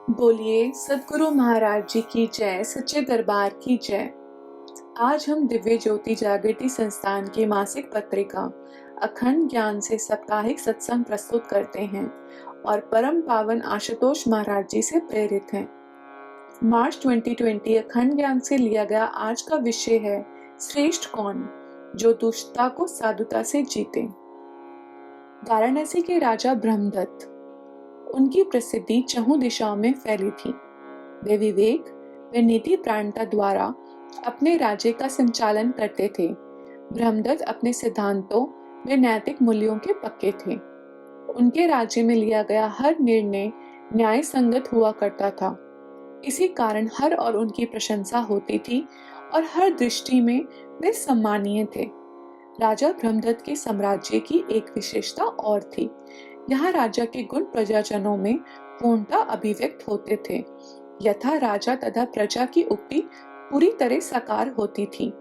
बोलिए सद्गुरु महाराज जी की जय, सच्चे दरबार की जय। आज हम दिव्य ज्योति जागृति संस्थान की मासिक पत्रिका अखंड ज्ञान से साप्ताहिक सत्संग प्रस्तुत करते हैं और परम पावन आशुतोष महाराज जी से प्रेरित हैं। मार्च 2020 अखंड ज्ञान से लिया गया आज का विषय है श्रेष्ठ कौन, जो दुष्टता को साधुता से जीते। वाराणसी के राजा ब्रह्मदत्त, उनकी प्रसिद्धि चहुं दिशाओं में फैली थी। वे विवेक व नीति प्राणता द्वारा अपने राज्य का संचालन करते थे। ब्रह्मदत्त अपने सिद्धांतों व नैतिक मूल्यों के पक्के थे। उनके राज्य में लिया गया हर निर्णय न्याय संगत हुआ करता था। इसी कारण हर और उनकी प्रशंसा होती थी और हर दृष्टि में वे सम्मानीय थे। राजा ब्रह्मदत्त के साम्राज्य की एक विशेषता और थी। यहाँ राजा के गुण प्रजाजनों में पूर्णता अभिव्यक्त होते थे। यथा राजा तथा प्रजा की उक्ति पूरी तरह साकार होती थी।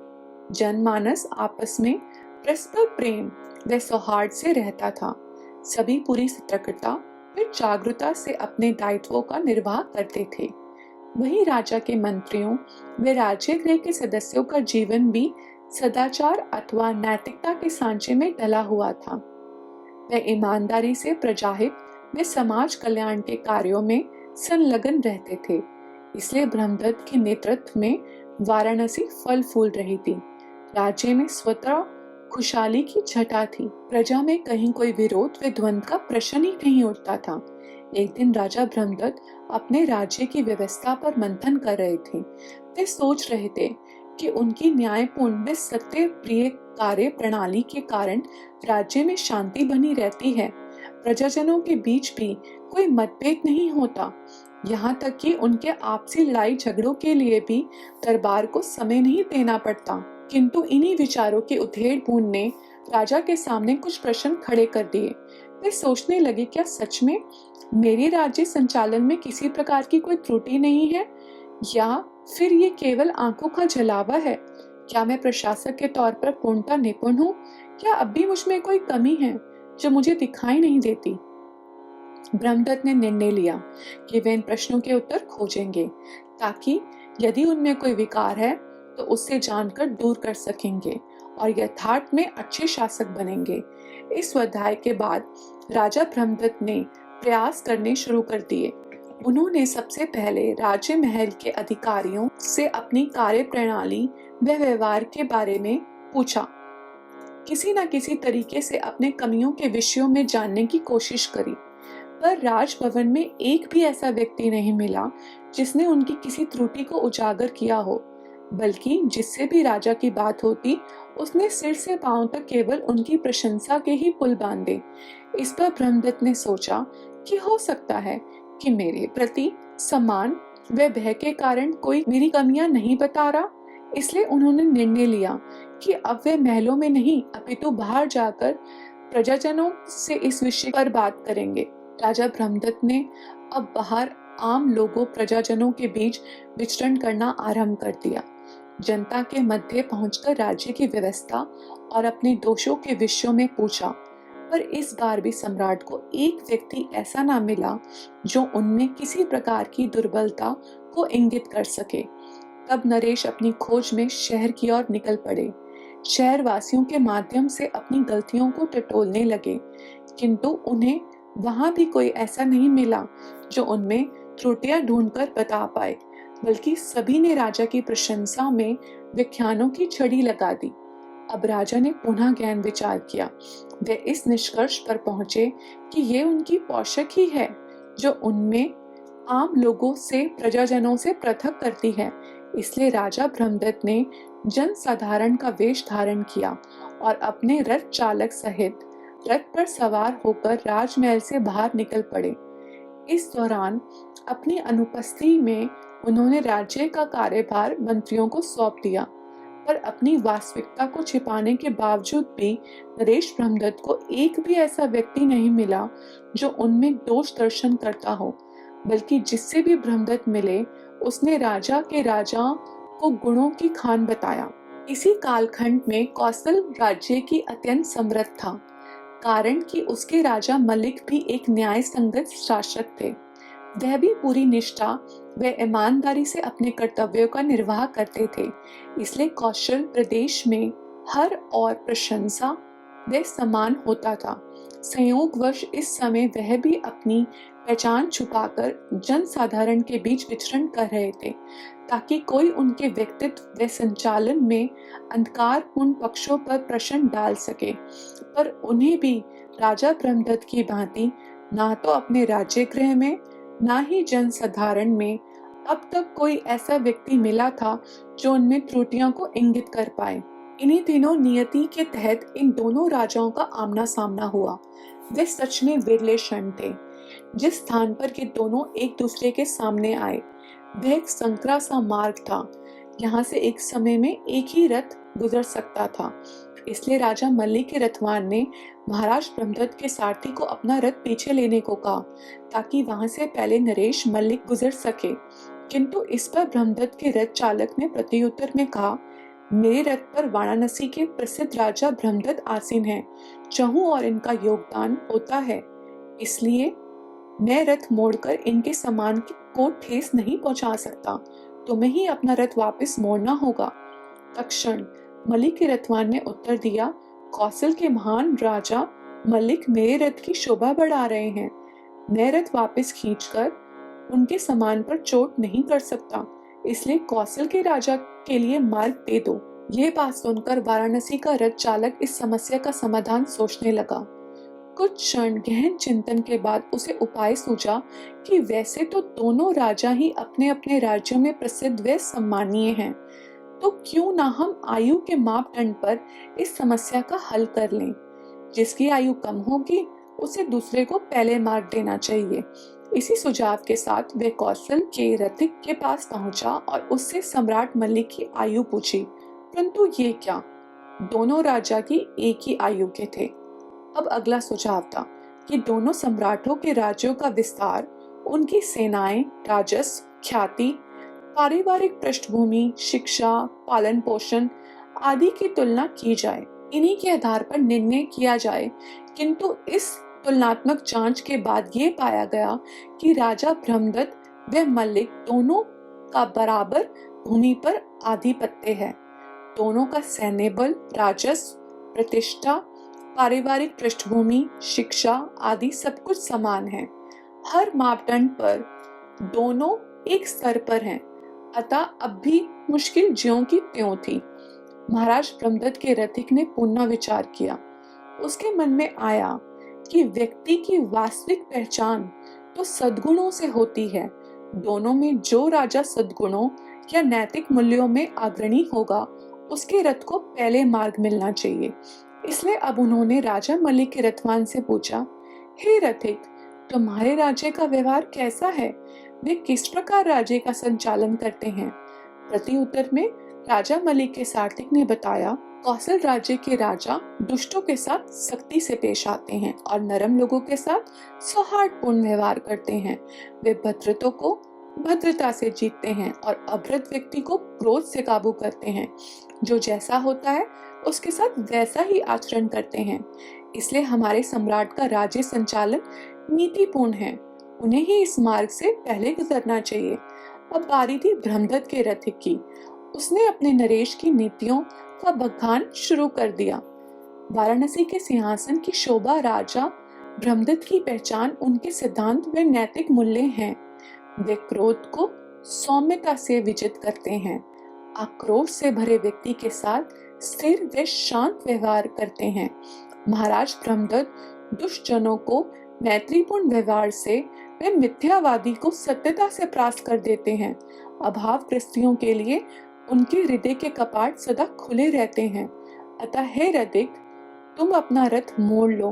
जनमानस आपस में परस्पर प्रेम व सौहार्द से रहता था। सभी पूरी सतर्कता व जागरूकता से अपने दायित्वों का निर्वाह करते थे। वहीं राजा के मंत्रियों व राज्य गृह के सदस्यों का जीवन भी सदाचार अथवा नैतिकता के सांचे में डला हुआ था। वे ईमानदारी से प्रजाहित व समाज कल्याण के कार्यों में संलग्न रहते थे। इसलिए ब्रह्मदत्त के नेतृत्व में वाराणसी फल फूल रही थी। राज्य में स्वतः खुशहाली की छटा थी। प्रजा में कहीं कोई विरोध व द्वंद्व का प्रश्न ही नहीं उठता था। एक दिन राजा ब्रह्मदत्त अपने राज्य की व्यवस्था पर मंथन कर रहे थे। वे सोच रहे थे कि उनकी न्यायपूर्ण व सत्य प्रिय कार्य प्रणाली के कारण राज्य में शांति बनी रहती है। प्रजाजनों के बीच भी कोई मतभेद नहीं होता। यहाँ तक कि उनके आपसी लड़ाई झगड़ों के लिए भी दरबार को समय नहीं देना पड़ता। किंतु इन्हीं विचारों के उधेड़-बुन ने राजा के सामने कुछ प्रश्न खड़े कर दिए। वे सोचने लगे, क्या सच में मेरे राज्य संचालन में किसी प्रकार की कोई त्रुटि नहीं है, या फिर ये केवल आंखों का जलावा है? क्या मैं प्रशासक के तौर पर पूर्णतः निपुण हूँ, या अब भी मुझ में कोई कमी है जो मुझे दिखाई नहीं देती? ब्रह्मदत्त ने निर्णय लिया कि वे इन प्रश्नों के उत्तर खोजेंगे, ताकि यदि उनमें कोई विकार है तो उससे जानकर दूर कर सकेंगे और यथार्थ में अच्छे शासक बनेंगे। इस स्वाध्याय के बाद राजा ब्रह्मदत्त ने प्रयास करने शुरू कर दिए। उन्होंने सबसे पहले राज्य महल के अधिकारियों से अपनी कार्य प्रणाली व व्यवहार के बारे में पूछा। किसी न किसी तरीके से अपने कमियों के विषयों में जानने की कोशिश करी, पर राजभवन में एक भी ऐसा व्यक्ति नहीं मिला जिसने उनकी किसी त्रुटि को उजागर किया हो, बल्कि जिससे भी राजा की बात होती उसने सिर से पांव तक केवल उनकी प्रशंसा के ही पुल बांधे। इस पर ब्रह्मदत्त ने सोचा कि हो सकता है कि मेरे प्रति सम्मान व भय के कारण कोई मेरी कमियां नहीं बता रहा। इसलिए उन्होंने निर्णय लिया कि अब वे महलों में नहीं अपितु बाहर जाकर प्रजाजनों से इस विषय पर बात करेंगे। राजा ब्रह्मदत्त ने अब बाहर आम लोगों प्रजाजनों के बीच विचरण करना आरंभ कर दिया। जनता के मध्य पहुंचकर राज्य की व्यवस्था और अपने दोषों के विषयों में पूछा, पर इस बार भी सम्राट को एक व्यक्ति ऐसा ना मिला जो उनमें किसी प्रकार की दुर्बलता को इंगित कर सके। तब नरेश अपनी खोज में शहर की ओर निकल पड़े। शहर वासियों के माध्यम से अपनी गलतियों को टटोलने लगे, किंतु उन्हें वहां भी कोई ऐसा नहीं मिला जो उनमें त्रुटियां ढूंढकर बता पाए, बल्कि सभी ने राजा की प्रशंसा में व्याख्यानों की छड़ी लगा दी। अब राजा ने पुनः गहन विचार किया। वे इस निष्कर्ष पर पहुंचे कि ये उनकी पोषक ही है जो उनमें आम लोगों से प्रजाजनों से पृथक करती है। इसलिए राजा ब्रह्मदत्त ने जन साधारण का वेश धारण किया और अपने रथ चालक सहित रथ पर सवार होकर राजमहल से बाहर निकल पड़े। इस दौरान अपनी अनुपस्थिति में उन्होंने राज्य का कार्यभार मंत्रियों को सौंप दिया, पर अपनी वास्तविकता को छिपाने के बावजूद भी नरेश ब्रह्मदत्त को एक भी ऐसा व्यक्ति नहीं मिला जो उनमें दोष दर्शन करता हो, बल्कि जिससे भी ब्रह्मदत्त मिले उसने राजा को गुणों की खान बताया। इसी कालखंड में कौशल राज्य की अत्यंत समृद्ध था, कारण कि उसके राजा मलिक भी एक न्याय संगत शासक थे। वह भी पूरी निष्ठा व ईमानदारी से अपने कर्तव्यों का निर्वाह करते थे। इसलिए कौशल प्रदेश में हर और प्रशंसा व सम्मान होता था। संयोगवश इस समय वह भी अपनी पहचान छुपाकर जनसाधारण के बीच विचरण कर रहे थे, ताकि कोई उनके व्यक्तित्व व संचालन में अंधकारपूर्ण पक्षों पर प्रश्न डाल सके। पर उन्हें भी राजा ब्रह्मदत्त की भांति ना तो अपने राज्य गृह में, ना ही जनसाधारण में अब तक कोई ऐसा व्यक्ति मिला था जो उनमें त्रुटियों को इंगित कर पाए। इन्हीं दिनों नियति के तहत इन दोनों राजाओं का आमना सामना हुआ। वे सच में विरले क्षण थे। जिस स्थान पर ये दोनों एक दूसरे के सामने आए वह एक संकरा सा मार्ग था। यहाँ से एक समय में एक ही रथ गुजर सकता था। इसलिए राजा मल्लिक के रथवान ने महाराज ब्रह्मदत्त के सारथी को अपना रथ पीछे लेने को कहा, ताकि वहां से पहले नरेश मल्लिक गुजर सके। किंतु इस पर ब्रह्मदत्त के रथ चालक ने प्रत्युत्तर में कहा, मेरे रथ पर वाराणसी के प्रसिद्ध राजा ब्रह्मदत्त आसीन हैं, चहु और इनका योगदान होता है, इसलिए मैं रथ मोड़कर इनके सामान को ठेस नहीं पहुंचा सकता। तुम्हें ही अपना रथ वापस मोड़ना होगा। तत्क्षण मलिक के रथवान ने उत्तर दिया, कौशल के महान राजा मलिक मेरे रथ की शोभा बढ़ा रहे हैं। मैं रथ वापस खींचकर उनके सामान पर चोट नहीं कर सकता, इसलिए कौशल के राजा के लिए मार्ग दे दो। ये बात सुनकर वाराणसी का रथ चालक इस समस्या का समाधान सोचने लगा। कुछ क्षण गहन चिंतन के बाद उसे उपाय सूझा कि वैसे तो दोनों राजा ही अपने अपने राज्यों में प्रसिद्ध व सम्मानीय हैं, तो क्यों ना हम आयु के मापदंड पर इस समस्या का हल कर लें। जिसकी आयु कम होगी उसे दूसरे को पहले मार्ग देना चाहिए। इसी सुझाव के साथ वह कौशल के रथिक के पास पहुंचा और उससे सम्राट मल्लिक की आयु पूछी, परंतु ये क्या, दोनों राजा की एक ही आयु के थे। अब अगला सुझाव था कि दोनों सम्राटों के राज्यों का विस्तार, उनकी सेनाएं, राजस्व, ख्याति, पारिवारिक पृष्ठभूमि, शिक्षा, पालन पोषण आदि की तुलना की जाए। इन्हीं के आधार पर निर्णय किया जाए। किंतु इस तुलनात्मक जांच के बाद ये पाया गया कि राजा ब्रह्मदत्त व मल्लिक दोनों का बराबर भूमि पर आधिपत्य है। दोनों का सैन्य बल, राजस्व, प्रतिष्ठा, पारिवारिक पृष्ठभूमि, शिक्षा आदि सब कुछ समान है। हर मापदंड पर दोनों एक स्तर पर हैं। अतः अब भी मुश्किल ज्यों की त्यों थी। महाराज ब्रह्मदत्त के रथिक ने पुनः विचार किया। उसके मन में आया कि व्यक्ति की वास्तविक पहचान तो सद्गुणों से होती है। दोनों में जो राजा सद्गुणों या नैतिक मूल्यों में अग्रणी होगा उसके रथ को पहले मार्ग मिलना चाहिए। इसलिए अब उन्होंने राजा मल्लिक के रथवान से पूछा, हे रथिक, तुम्हारे राज्य का व्यवहार कैसा है? वे किस प्रकार राज्य का संचालन करते हैं? प्रति उत्तर में राजा मल्लिक के सारथिक ने बताया, कौशल राज्य के राजा दुष्टों के साथ सख्ती से पेश आते हैं और नरम लोगों के साथ सौहार्दपूर्ण व्यवहार करते हैं। वे भद्रतों को भद्रता से जीतते हैं और अभद्र व्यक्ति को क्रोध से काबू करते हैं। जो जैसा होता है उसके साथ वैसा ही आचरण करते हैं। इसलिए हमारे सम्राट का राज्य संचालन नीतिपूर्ण है। उन्हें ही इस मार्ग से पहले गुजरना चाहिए। अब बारी थी ब्रह्मदत्त के रथिक की। उसने अपने नरेश की नीतियों का बखान शुरू कर दिया। वाराणसी के सिंहासन की शोभा राजा ब्रह्मदत्त की पहचान उनके सिद्धांत व नैतिक मूल्य हैं। वे क्रोध को सौम्यता से विजित करते हैं, आक्रोश से भरे व्यक्ति के साथ स्थिर व शांत व्यवहार करते हैं। महाराज ब्रह्मदत्त दुष्टजनों को मैत्रीपूर्ण व्यवहार से वे मिथ्यावादी को सत्यता से परास्त कर देते हैं। अभावग्रस्तियों के लिए उनके हृदय के कपाट सदा खुले रहते हैं। अतः हे रथिक, तुम अपना रथ मोड़ लो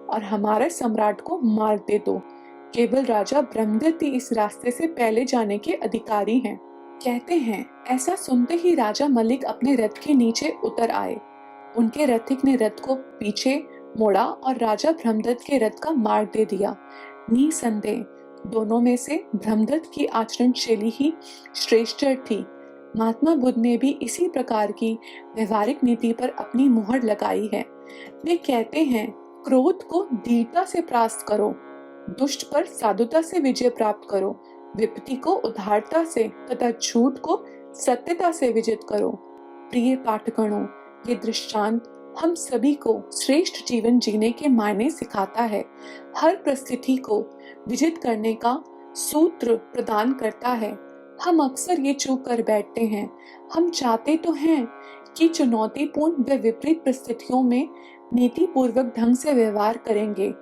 और हमारे सम्राट को मार दे दो। केवल राजा ब्रह्मदत्त ही इस रास्ते से पहले जाने के अधिकारी हैं। कहते हैं ऐसा सुनते ही राजा मल्लिक अपने रथ के नीचे उतर आए। उनके रथिक ने रथ को पीछे मोड़ा और राजा ब्रह्मदत्त के रथ का मार्ग दे दिया। निसंदेह दोनों में से ब्रह्मदत्त की आचरण शैली ही श्रेष्ठ थी। महात्मा बुद्ध ने भी इसी प्रकार की व्यवहारिक नीति पर अपनी मुहर लगाई है। वे कहते हैं, क्रोध को धीरता से परास्त करो, दुष्ट पर साधुता से विजय प्राप्त करो, विपत्ति को उदारता से तथा झूठ को सत्यता से विजित करो। प्रिय पाठगणों, ये दृष्टांत हम सभी को श्रेष्ठ जीवन जीने के मायने सिखाता है। हर परिस्थिति को विजित करने का सूत्र प्रदान करता है। हम अक्सर ये चूक कर बैठते हैं। हम चाहते तो हैं कि चुनौतीपूर्ण व विपरीत परिस्थितियों में नीतिपूर्वक ढंग से व्यवहार करेंगे।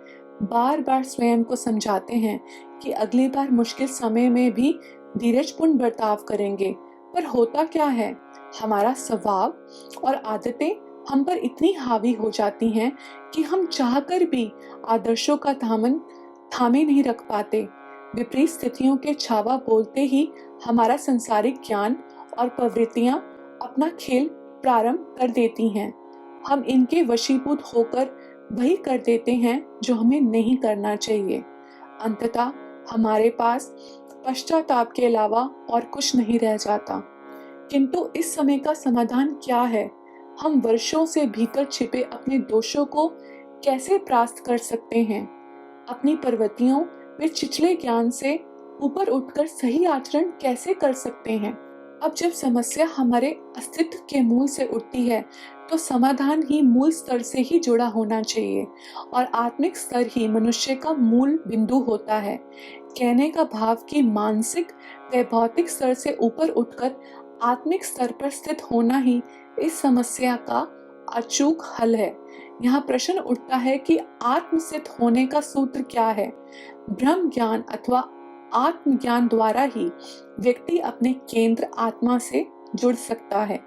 बार बार स्वयं को समझाते हैं कि अगली बार मुश्किल समय में भी धीरजपूर्ण बर्ताव करेंगे, पर होता क्या है, हमारा स्वभाव और आदतें हम पर इतनी हावी हो जाती हैं कि हम चाहकर भी आदर्शों का दामन थामे नहीं रख पाते। विपरीत स्थितियों के छावा बोलते ही हमारा संसारिक ज्ञान और प्रवृत्तियां अपना खेल प्रारंभ कर देती हैं। हम इनके वशीभूत होकर वही कर देते हैं जो हमें नहीं करना चाहिए। अंततः हमारे पास पश्चाताप के अलावा और कुछ नहीं रह जाता। किंतु इस समय का समाधान क्या है? हम वर्षों से भीतर छिपे अपने दोषों को कैसे परास्त कर सकते हैं? अपनी प्रवृत्तियों व छिछले ज्ञान से ऊपर उठकर सही आचरण कैसे कर सकते हैं? अब जब समस्या हमारे अस्तित्व के मूल से उठती है, तो समाधान ही मूल स्तर से ही जुड़ा होना चाहिए और आत्मिक स्तर ही मनुष्य का मूल बिंदु होता है। कहने का भाव कि मानसिक व भौतिक स्तर से ऊपर उठकर आत्मिक स्तर पर स्थित होना ही इस समस्या का अचूक हल है। यहाँ प्रश्न उठता है कि आत्मस्थित होने का सूत्र क्या है? ब्रह्म ज्ञान अथवा आत्मज्ञान द्वारा ही व्यक्ति अपने केंद्र आत्मा से जुड़ सकता है।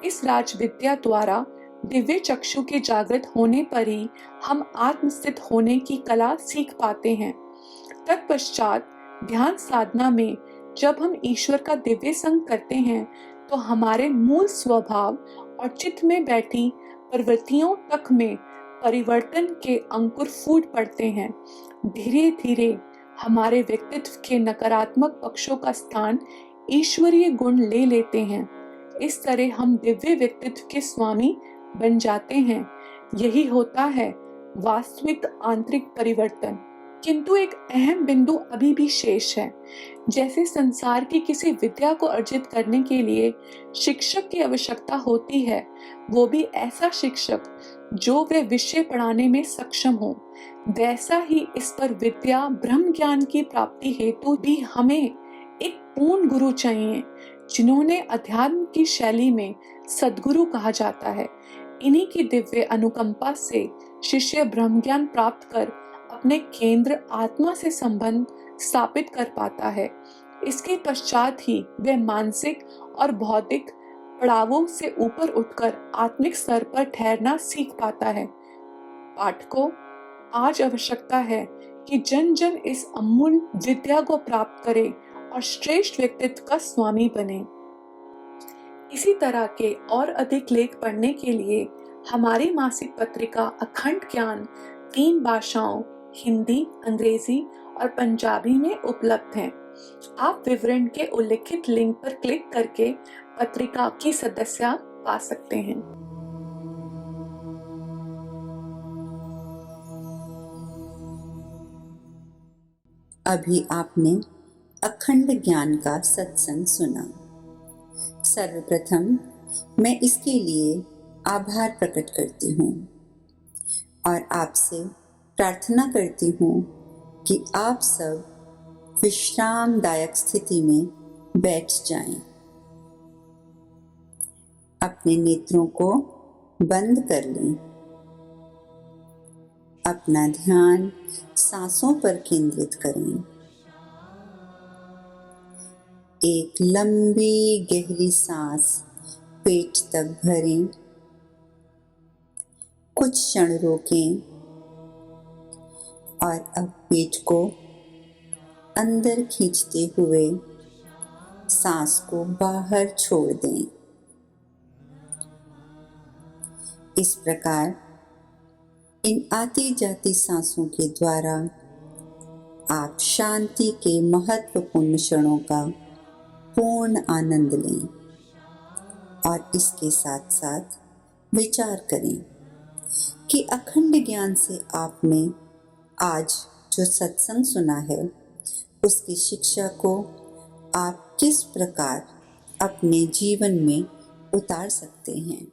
इस राज विद्या द्वारा दिव्य चक्षु के जागृत होने पर ही हम आत्मस्थित होने की कला सीख पाते हैं। तत्पश्चात ध्यान साधना में जब हम ईश्वर का दिव्य संग करते हैं, तो हमारे मूल स्वभाव और चित्त में बैठी प्रवृत्तियों तक में परिवर्तन के अंकुर फूट पड़ते हैं। धीरे धीरे हमारे व्यक्तित्व के नकारात्मक पक्षों का स्थान ईश्वरीय गुण ले लेते हैं। इस तरह हम दिव्य व्यक्तित्व के स्वामी बन जाते हैं। यही होता है वास्तविक आंतरिक परिवर्तन। किंतु एक अहम बिंदु अभी भी शेष है। जैसे संसार की किसी विद्या को अर्जित करने के लिए शिक्षक की आवश्यकता होती है, वो भी ऐसा शिक्षक जो वे विषय पढ़ाने में सक्षम हो, वैसा ही इस पर विद्या ब्रह्म ज्ञान की प्राप्ति हेतु भी हमें एक पूर्ण गुरु चाहिए, जिन्होंने अध्यात्म की शैली में सद्गुरु कहा जाता है। इन्हीं की दिव्य अनुकंपा से शिष्य ब्रह्म ज्ञान प्राप्त कर अपने केंद्र आत्मा से संबंध स्थापित कर पाता है। इसके पश्चात ही वह मानसिक और भौतिक पड़ावों से ऊपर उठकर आत्मिक स्तर पर ठहरना सीख पाता है। पाठकों, आज आवश्यकता है कि जन जन इस अमूल्य विद्या को प्राप्त करे और श्रेष्ठ व्यक्तित्व का स्वामी बने। इसी तरह के और अधिक लेख पढ़ने के लिए हमारी मासिक पत्रिका अखंड ज्ञान 3 भाषाओं हिंदी, अंग्रेजी और पंजाबी में उपलब्ध है। आप विवरण के उल्लिखित लिंक पर क्लिक करके पत्रिका की सदस्यता पा सकते हैं। अभी आपने अखंड ज्ञान का सत्संग सुना। सर्वप्रथम मैं इसके लिए आभार प्रकट करती हूँ और आपसे प्रार्थना करती हूँ कि आप सब विश्रामदायक स्थिति में बैठ जाएं। अपने नेत्रों को बंद कर लें। अपना ध्यान सांसों पर केंद्रित करें। एक लंबी गहरी सांस पेट तक भरें। कुछ क्षण रोकें और अब पेट को अंदर खींचते हुए सांस को बाहर छोड़ दें। इस प्रकार इन आती जाती सांसों के द्वारा आप शांति के महत्वपूर्ण क्षणों का पूर्ण आनंद लें और इसके साथ साथ विचार करें कि अखंड ज्ञान से आप में आज जो सत्संग सुना है उसकी शिक्षा को आप किस प्रकार अपने जीवन में उतार सकते हैं।